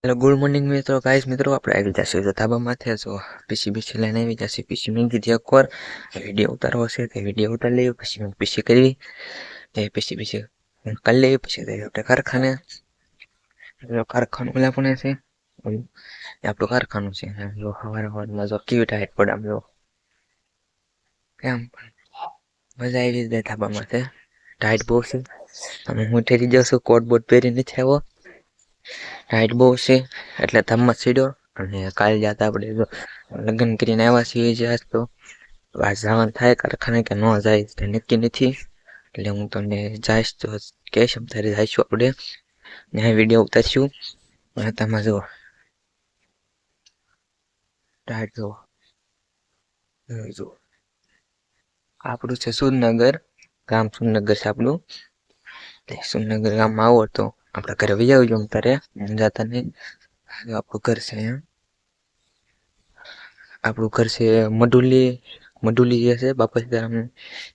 hello good morning मित्रों guys मित्रों આપણે આવી જશે તો ધાબામાંથી જો પીસી લઈને આવી જશે પીસી મેં કીધી એકવાર વિડીયો ઉતારવો છે તે વિડીયો ઉતારી લઈએ પછી પીસી કરવી તે પીસી કરી લઈએ પછી આપણે કારખાનું ઓલા પણ છે એ આપણું કારખાનું છે જો સવારમાં જો કેવી ટાઈટ પડે આમ જો કેમ મજા આવી જાય ધાબામાંથી ટાઈટ બહુ છે અને હું ઠેરી જાઉં છું કોટ બોટ પહેરી નથી આવ્યો ટાઈટ બહુ છે એટલે ધામમાં સીડ્યો અને કાલે જતા આપણે લગ્ન કરીને આવ્યા છીએ જે આજ તો આજ જવાનું થાય કારખાને કે ન જાય તે નક્કી નથી એટલે હું તમને જઈશ તો કહીશ ત્યારે જઈશું આપણે ત્યાં વિડીયો ઉતારશું અને તમે જુઓ ટાઈટ જુઓ આપણું છે સુરનગર ગામ સુરનગર છે આપણું સુરનગર ગામમાં આવો તો આપણા ઘરે વહી આવજો તારે જતા નહીં આપણું ઘર છે આપણું ઘર છે મડુલી જે છે બાપા સીતારામ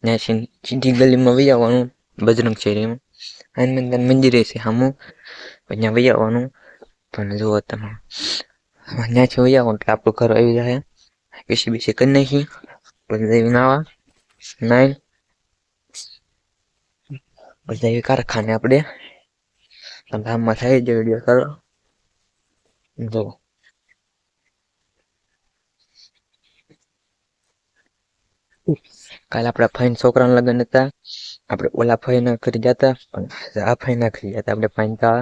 ત્યાં સીધી ગલીમાં વહી આવવાનું બજરંગ શેરીમાં હનુમાન મંદિરે છે સામું ત્યાં વહી આવવાનું પણ જુઓ તમે ત્યાંથી વહી આવો એટલે આપણું ઘર આવી જાય પીસી કરી નાખી પછી નાવા નાઈ પછી કારખાને આપણે ગામમાં થાય જે વિડીયો કરો જો કાલે આપણા ફાઈન છોકરાના લગ્ન હતા આપણે ઓલા ફાઈના કરી જતા પણ આ ફાઈના કરી જતા આપણે ફાઈન તા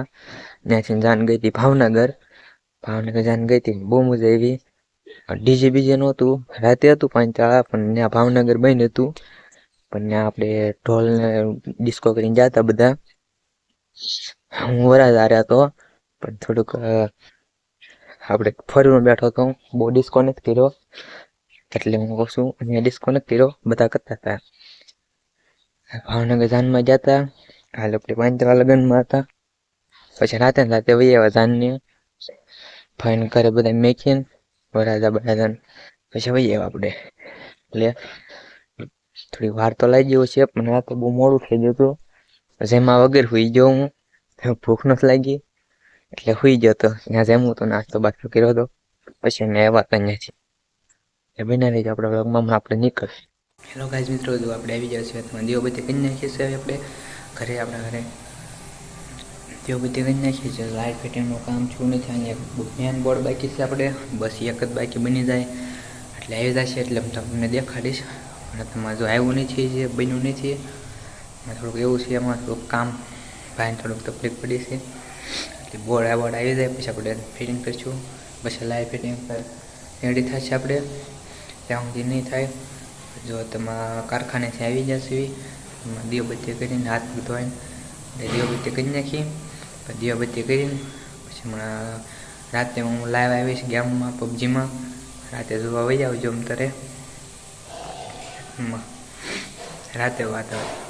ત્યાંથી જાન ગઈ હતી ભાવનગર જાન ગઈ હતી બહુ મજા આવી ડીજે બીજે નહોતું રાતે હતું ફાઈન તા પણ ત્યાં ભાવનગર બંધ હતું પણ ત્યાં આપણે ઢોલ ને ડિસ્કો કરીને જતા બધા હું વરાજારે હતો પણ થોડુંક આપણે ફરીમાં બેઠો હતો બહુ ડિસ્કો નથી કર્યો એટલે હું કહું છું અહીંયા ડિસ્કનેક્ટ કર્યો બધા કરતા હતા ભાવનગર જાનમાં જતા હાલ આપણે પાંચરા લગ્નમાં હતા પછી રાતે વહી આવ્યા જાનને ફાઈન કરે બધા મેકીને વરાજા બધા પછી વહી આવ્યા આપણે એટલે થોડી વાર તો લાગી ગયો છે પણ રાતે બહુ મોડું થઈ ગયું હતું જેમાં વગર સુઈ ગયો હું ભૂખ નથી લાગી એટલે સુઈ ગયો હતો ત્યાં જેમું તો નાસ્તો બાસ્તો કર્યો હતો પછી અમે આવ્યા હતા ત્યાંથી બના રહીજો આપણા વ્લોગમાં આપણે નીકળ હેલો ગાઈઝ મિત્રો જો આપણે આવી જાય છે દીવાબત્તી કરી નાખીએ છીએ આપણે ઘરે આપણા ઘરે દીવાબત્તી કરી નાખીએ છીએ લાઇટ ફિટિંગનું કામ છું નથી અહીંયા મેન બોર્ડ બાકી છે આપણે બસ એક જ બાકી બની જાય એટલે આવી જશે એટલે હું તમને દેખાડીશ અને તમારે જો આવ્યું નથી જે બન્યું નથી થોડુંક એવું છે એમાં થોડુંક કામ ભાઈને થોડુંક તકલીફ પડી છે એટલે બોર્ડ આવી જાય પછી આપણે ફિટિંગ કરીશું પછી લાઇટ ફિટિંગ રેડી થશે આપણે ત્યાં સુધી નહીં થાય જો તમે કારખાનેથી આવી જશે એમાં દીવાબત્તી કરીને હાથ ધોઈને દીવાબત્તી કરી નાખી દીવાબત્તી કરીને પછી હમણાં રાતે હું લાઈવ આવીશ ગેમમાં પબજીમાં રાતે જોવા વહી આવજો તારે રાતે વાત આવે